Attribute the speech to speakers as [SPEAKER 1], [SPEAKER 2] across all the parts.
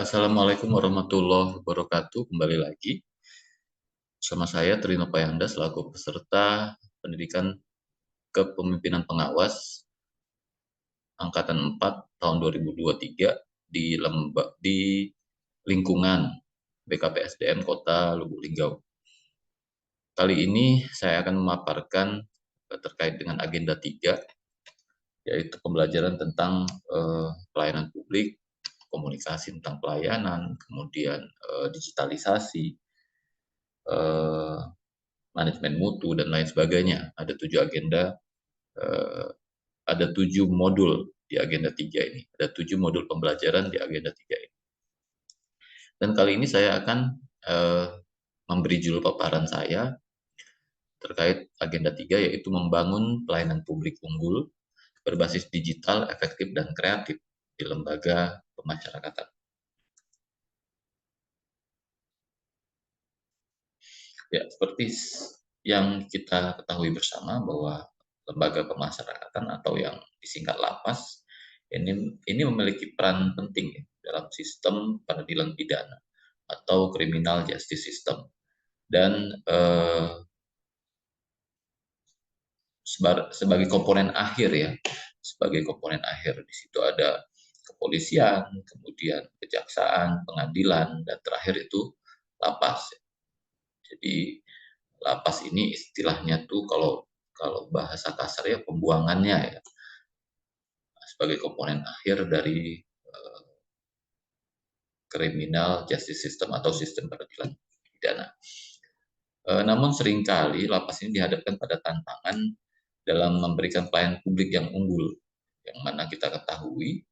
[SPEAKER 1] Assalamualaikum warahmatullahi wabarakatuh. Kembali lagi bersama saya Trino Payanda selaku peserta pendidikan kepemimpinan pengawas angkatan 4 tahun 2023 di lingkungan BKPSDM Kota Lubuk Linggau. Kali ini saya akan memaparkan terkait dengan agenda 3, yaitu pembelajaran tentang pelayanan publik, komunikasi tentang pelayanan, kemudian digitalisasi, manajemen mutu, dan lain sebagainya. Ada 7 agenda, ada 7 modul di agenda 3 ini. Ada 7 modul pembelajaran di agenda 3 ini. Dan kali ini saya akan memberi judul paparan saya terkait agenda 3, yaitu membangun pelayanan publik unggul berbasis digital, efektif, dan kreatif di lembaga pemasyarakatan. Ya, seperti yang kita ketahui bersama bahwa lembaga pemasyarakatan atau yang disingkat Lapas ini memiliki peran penting dalam sistem peradilan pidana atau criminal justice system, dan sebagai komponen akhir di situ ada kepolisian, kemudian kejaksaan, pengadilan, dan terakhir itu lapas. Jadi lapas ini istilahnya tuh kalau bahasa kasar ya pembuangannya ya, sebagai komponen akhir dari criminal justice system atau sistem peradilan pidana. Namun seringkali lapas ini dihadapkan pada tantangan dalam memberikan pelayanan publik yang unggul, yang mana kita ketahui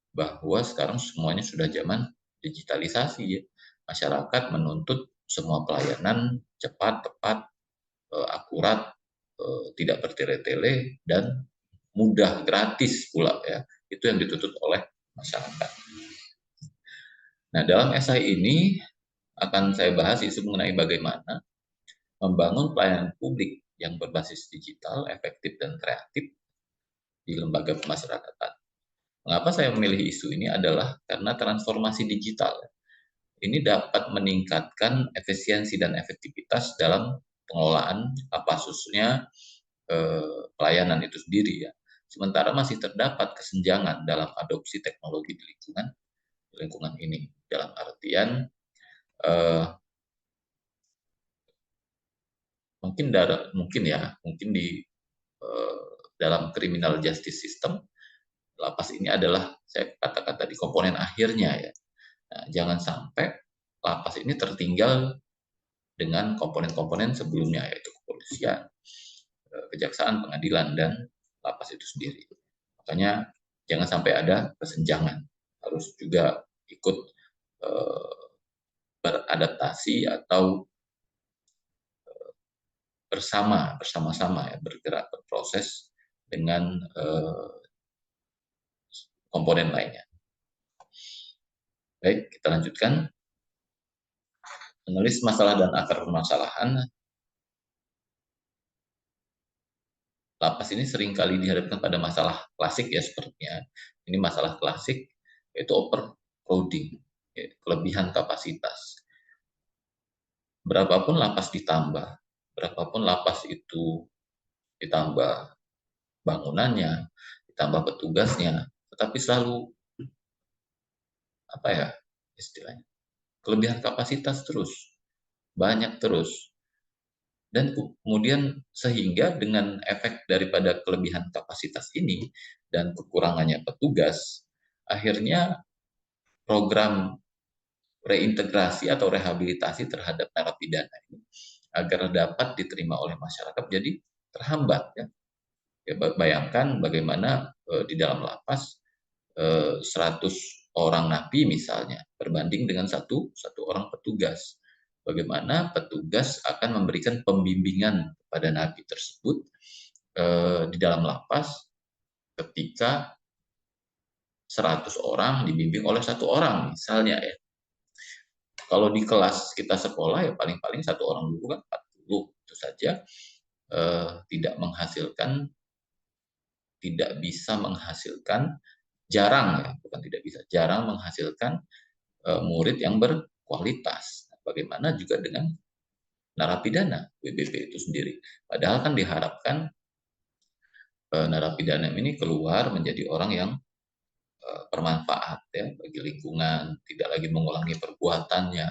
[SPEAKER 1] bahwa sekarang semuanya sudah zaman digitalisasi ya. Masyarakat menuntut semua pelayanan cepat, tepat, akurat, tidak bertele-tele, dan mudah, gratis pula ya. Itu yang dituntut oleh masyarakat. Nah, dalam esai ini akan saya bahas isu mengenai bagaimana membangun pelayanan publik yang berbasis digital, efektif, dan kreatif di lembaga pemasyarakatan. Mengapa saya memilih isu ini adalah karena transformasi digital ini dapat meningkatkan efisiensi dan efektivitas dalam pengelolaan khususnya pelayanan itu sendiri ya. Sementara masih terdapat kesenjangan dalam adopsi teknologi di lingkungan ini. Dalam artian mungkin di dalam criminal justice system lapas ini adalah saya katakan tadi komponen akhirnya ya. Nah, jangan sampai lapas ini tertinggal dengan komponen-komponen sebelumnya, yaitu kepolisian, kejaksaan, pengadilan, dan lapas itu sendiri. Makanya jangan sampai ada kesenjangan, harus juga ikut beradaptasi atau bersama-sama ya, bergerak berproses dengan komponen lainnya. Baik, kita lanjutkan. Menulis masalah dan akar permasalahan. Lapas ini seringkali dihadapkan pada masalah klasik ya, sepertinya. Ini masalah klasik, yaitu overcrowding, ya, kelebihan kapasitas. Berapapun lapas ditambah, berapapun lapas itu ditambah bangunannya, ditambah petugasnya, tetapi selalu istilahnya kelebihan kapasitas terus, banyak terus. Dan kemudian sehingga dengan efek daripada kelebihan kapasitas ini dan kekurangannya petugas, akhirnya program reintegrasi atau rehabilitasi terhadap narapidana ini agar dapat diterima oleh masyarakat jadi terhambat ya. Bayangkan bagaimana di dalam lapas 100 orang napi misalnya berbanding dengan satu orang petugas. Bagaimana petugas akan memberikan pembimbingan kepada napi tersebut di dalam lapas ketika 100 orang dibimbing oleh 1 orang misalnya ya. Kalau di kelas kita sekolah ya paling-paling 1 orang guru kan 40, itu saja tidak bisa menghasilkan, jarang menghasilkan murid yang berkualitas. Bagaimana juga dengan narapidana WBP itu sendiri. Padahal kan diharapkan narapidana ini keluar menjadi orang yang bermanfaat ya bagi lingkungan, tidak lagi mengulangi perbuatannya,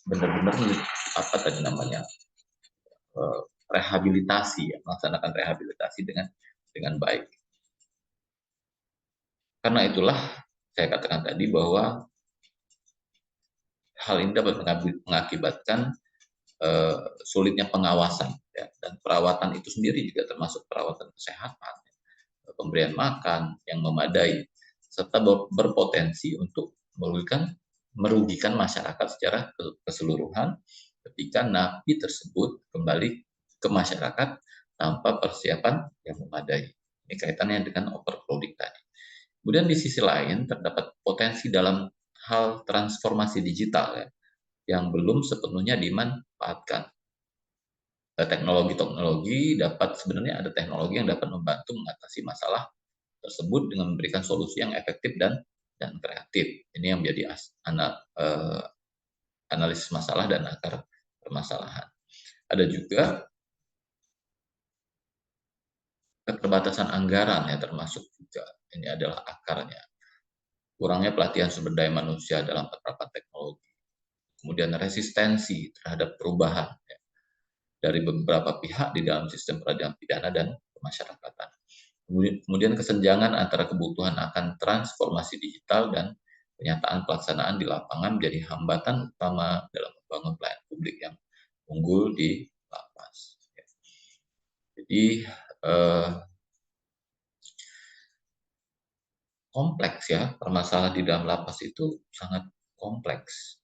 [SPEAKER 1] benar-benar apa tadi namanya eh, rehabilitasi ya, melaksanakan rehabilitasi dengan baik. Karena itulah saya katakan tadi bahwa hal ini dapat mengakibatkan sulitnya pengawasan ya, dan perawatan itu sendiri juga termasuk perawatan kesehatan, pemberian makan yang memadai, serta berpotensi untuk merugikan masyarakat secara keseluruhan ketika napi tersebut kembali ke masyarakat tanpa persiapan yang memadai. Ini kaitannya dengan overcrowding tadi. Kemudian di sisi lain terdapat potensi dalam hal transformasi digital ya, yang belum sepenuhnya dimanfaatkan. Teknologi-teknologi dapat sebenarnya ada teknologi yang dapat membantu mengatasi masalah tersebut dengan memberikan solusi yang efektif dan kreatif. Ini yang menjadi analisis masalah dan akar permasalahan. Ada juga keterbatasan anggaran ya termasuk juga ini adalah akarnya. Kurangnya pelatihan sumber daya manusia dalam penerapan teknologi. Kemudian resistensi terhadap perubahan ya, dari beberapa pihak di dalam sistem peradilan pidana dan pemasyarakatan. Kemudian kesenjangan antara kebutuhan akan transformasi digital dan kenyataan pelaksanaan di lapangan menjadi hambatan utama dalam membangun pelayanan publik yang unggul di lapas. Jadi kompleks ya, permasalahan di dalam lapas itu sangat kompleks.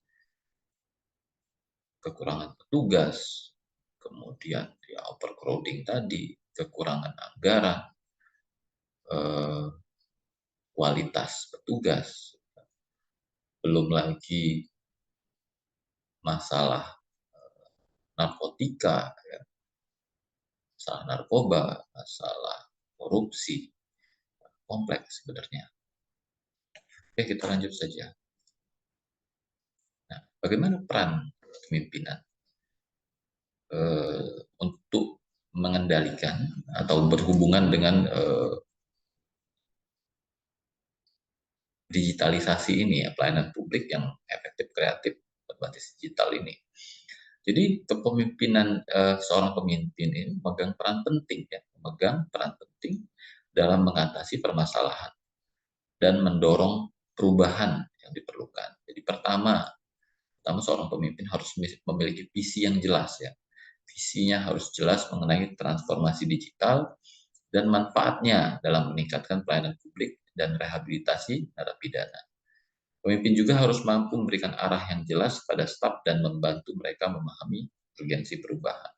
[SPEAKER 1] Kekurangan petugas, kemudian ya overcrowding tadi, kekurangan anggaran, kualitas petugas, belum lagi masalah narkotika, ya, masalah narkoba, masalah korupsi, kompleks sebenarnya. Oke, kita lanjut saja. Nah, bagaimana peran kepemimpinan untuk mengendalikan atau berhubungan dengan digitalisasi ini ya, pelayanan publik yang efektif, kreatif, berbasis digital ini. Jadi kepemimpinan seorang pemimpin ini memegang peran penting ya, memegang peran penting dalam mengatasi permasalahan dan mendorong perubahan yang diperlukan. Jadi pertama seorang pemimpin harus memiliki visi yang jelas ya. Visinya harus jelas mengenai transformasi digital dan manfaatnya dalam meningkatkan pelayanan publik dan rehabilitasi narapidana. Pemimpin juga harus mampu memberikan arah yang jelas pada staf dan membantu mereka memahami urgensi perubahan.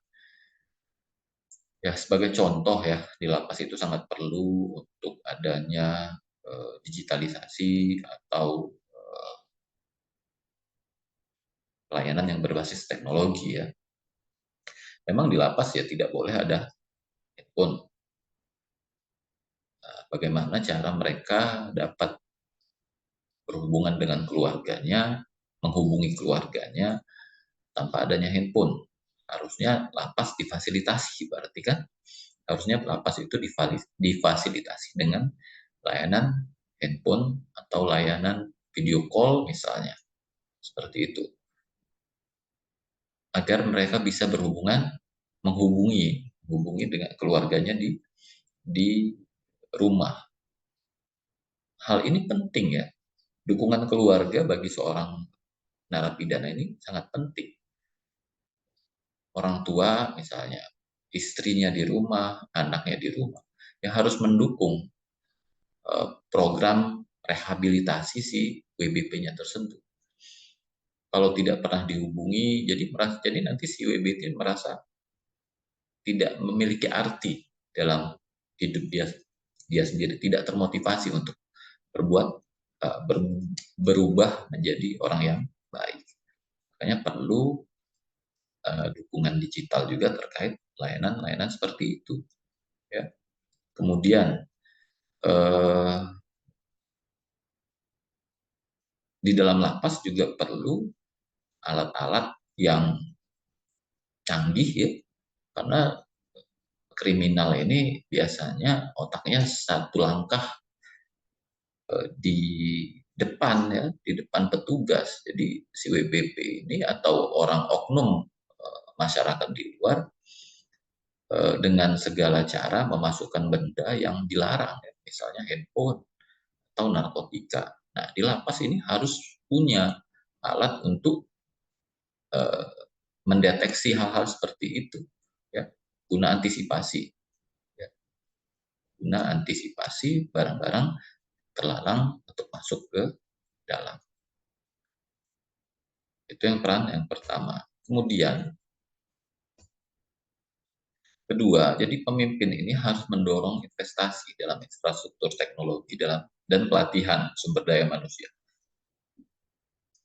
[SPEAKER 1] Ya, sebagai contoh ya, di lapas itu sangat perlu untuk adanya digitalisasi atau pelayanan yang berbasis teknologi ya. Memang di lapas ya tidak boleh ada handphone. Bagaimana cara mereka dapat berhubungan dengan keluarganya, menghubungi keluarganya tanpa adanya handphone. Harusnya lapas difasilitasi, berarti kan harusnya lapas itu difasilitasi dengan layanan handphone atau layanan video call misalnya, seperti itu. Agar mereka bisa menghubungi dengan keluarganya di rumah. Hal ini penting ya. Dukungan keluarga bagi seorang narapidana ini sangat penting. Orang tua misalnya, istrinya di rumah, anaknya di rumah, yang harus mendukung program rehabilitasi si WBP-nya tersebut. Kalau tidak pernah dihubungi, jadi nanti si WBP merasa tidak memiliki arti dalam hidup dia sendiri, tidak termotivasi untuk berbuat berubah menjadi orang yang baik. Makanya perlu dukungan digital juga terkait layanan-layanan seperti itu. Ya. Kemudian di dalam lapas juga perlu alat-alat yang canggih ya, karena kriminal ini biasanya otaknya satu langkah di depan ya, di depan petugas. Jadi si WBP ini atau orang oknum masyarakat di luar dengan segala cara memasukkan benda yang dilarang, ya, misalnya handphone atau narkotika. Nah, di lapas ini harus punya alat untuk eh, mendeteksi hal-hal seperti itu, ya, guna antisipasi, ya, guna antisipasi barang-barang terlarang untuk masuk ke dalam. Itu yang peran yang pertama. Kemudian kedua, jadi pemimpin ini harus mendorong investasi dalam infrastruktur teknologi dan pelatihan sumber daya manusia.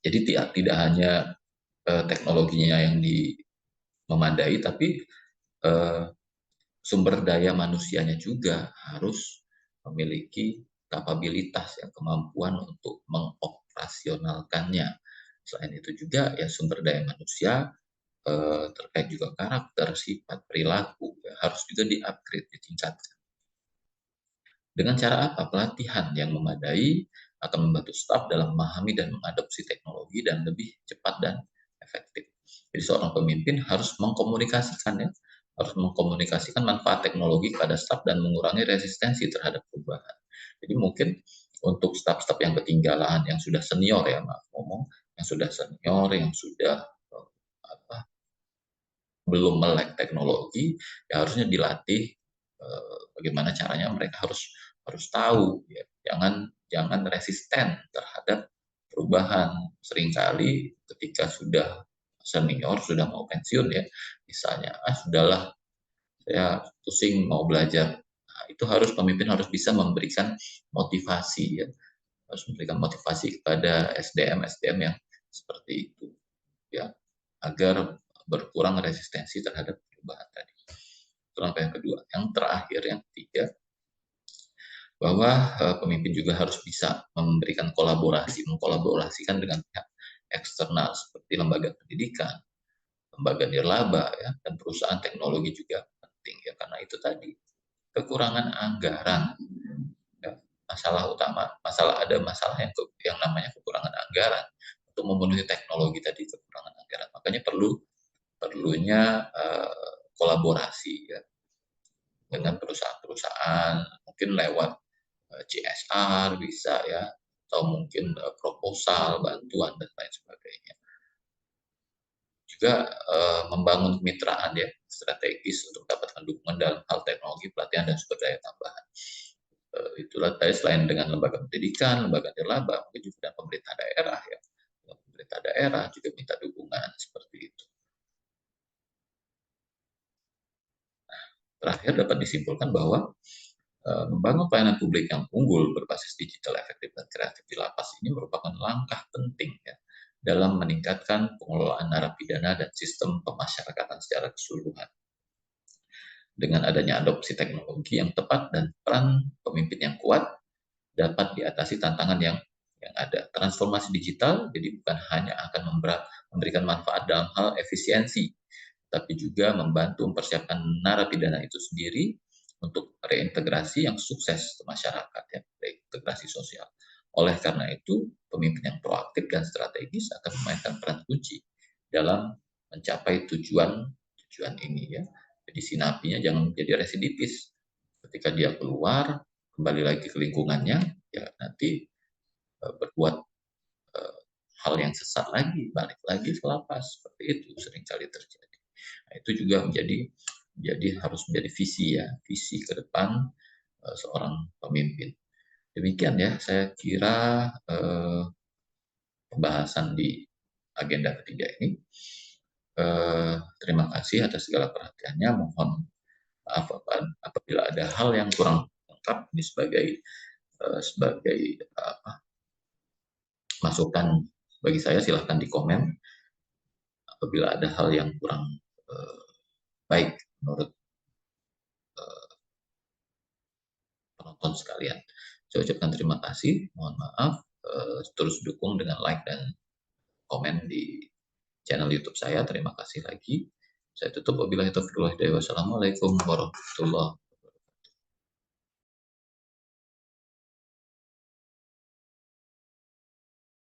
[SPEAKER 1] Jadi tidak hanya teknologinya yang memadai, tapi eh, sumber daya manusianya juga harus memiliki kapabilitas, ya, kemampuan untuk mengoperasionalkannya. Selain itu juga ya sumber daya manusia terkait juga karakter, sifat, perilaku ya, harus juga di-upgrade, ditingkatkan. Dengan cara apa? Pelatihan yang memadai akan membantu staf dalam memahami dan mengadopsi teknologi dan lebih cepat dan efektif. Jadi seorang pemimpin harus mengkomunikasikan ya, harus mengkomunikasikan manfaat teknologi kepada staf dan mengurangi resistensi terhadap perubahan. Jadi mungkin untuk staf-staf yang ketinggalan, yang sudah senior ya, maaf ngomong, yang sudah senior, yang sudah apa, belum melek teknologi, ya harusnya dilatih bagaimana caranya mereka harus harus tahu, ya. Jangan resisten terhadap perubahan. Seringkali ketika sudah senior, sudah mau pensiun ya, misalnya, sudahlah saya pusing mau belajar. Nah, itu harus pemimpin harus bisa memberikan motivasi ya, harus memberikan motivasi kepada SDM yang seperti itu ya, agar berkurang resistensi terhadap perubahan tadi. Itu langkah yang kedua. Yang terakhir, yang ketiga, bahwa pemimpin juga harus bisa memberikan mengkolaborasikan dengan pihak eksternal seperti lembaga pendidikan, lembaga nirlaba ya, dan perusahaan teknologi juga penting ya, karena itu tadi kekurangan anggaran ya, masalah yang namanya kekurangan anggaran untuk memenuhi teknologi tadi, kekurangan anggaran. Makanya perlunya kolaborasi ya dengan perusahaan-perusahaan, mungkin lewat CSR bisa ya, atau mungkin proposal, bantuan dan lain sebagainya. Juga membangun kemitraan ya strategis untuk mendapatkan dukungan dalam hal teknologi, pelatihan dan sumber daya tambahan. Itulah tadi, selain dengan lembaga pendidikan, lembaga nirlaba, mungkin juga dengan pemerintah daerah ya. Pemerintah daerah juga minta dukungan seperti itu. Terakhir dapat disimpulkan bahwa membangun pelayanan publik yang unggul berbasis digital, efektif, dan kreatif di lapas ini merupakan langkah penting ya, dalam meningkatkan pengelolaan narapidana dan sistem pemasyarakatan secara keseluruhan. Dengan adanya adopsi teknologi yang tepat dan peran pemimpin yang kuat, dapat diatasi tantangan yang ada. Transformasi digital jadi bukan hanya akan memberikan manfaat dalam hal efisiensi, tapi juga membantu mempersiapkan narapidana itu sendiri untuk reintegrasi yang sukses ke masyarakat, ya, reintegrasi sosial. Oleh karena itu, pemimpin yang proaktif dan strategis akan memainkan peran kunci dalam mencapai tujuan ini ya. Jadi si napinya jangan menjadi residivis. Ketika dia keluar, kembali lagi ke lingkungannya, ya nanti berbuat eh, hal yang sesat lagi, balik lagi ke lapas. Seperti itu seringkali terjadi. Nah, itu juga jadi harus menjadi visi ya, visi ke depan seorang pemimpin. Demikian ya, saya kira pembahasan di agenda ketiga ini. Terima kasih atas segala perhatiannya. Mohon maaf apabila ada hal yang kurang lengkap ini sebagai masukan bagi saya, silahkan di komen. Apabila ada hal yang kurang baik menurut penonton sekalian. Saya ucapkan terima kasih, mohon maaf. terus dukung dengan like dan komen di channel YouTube saya. Terima kasih lagi. Saya tutup, wabillahi taufiq wal hidayah. Wassalamualaikum warahmatullahi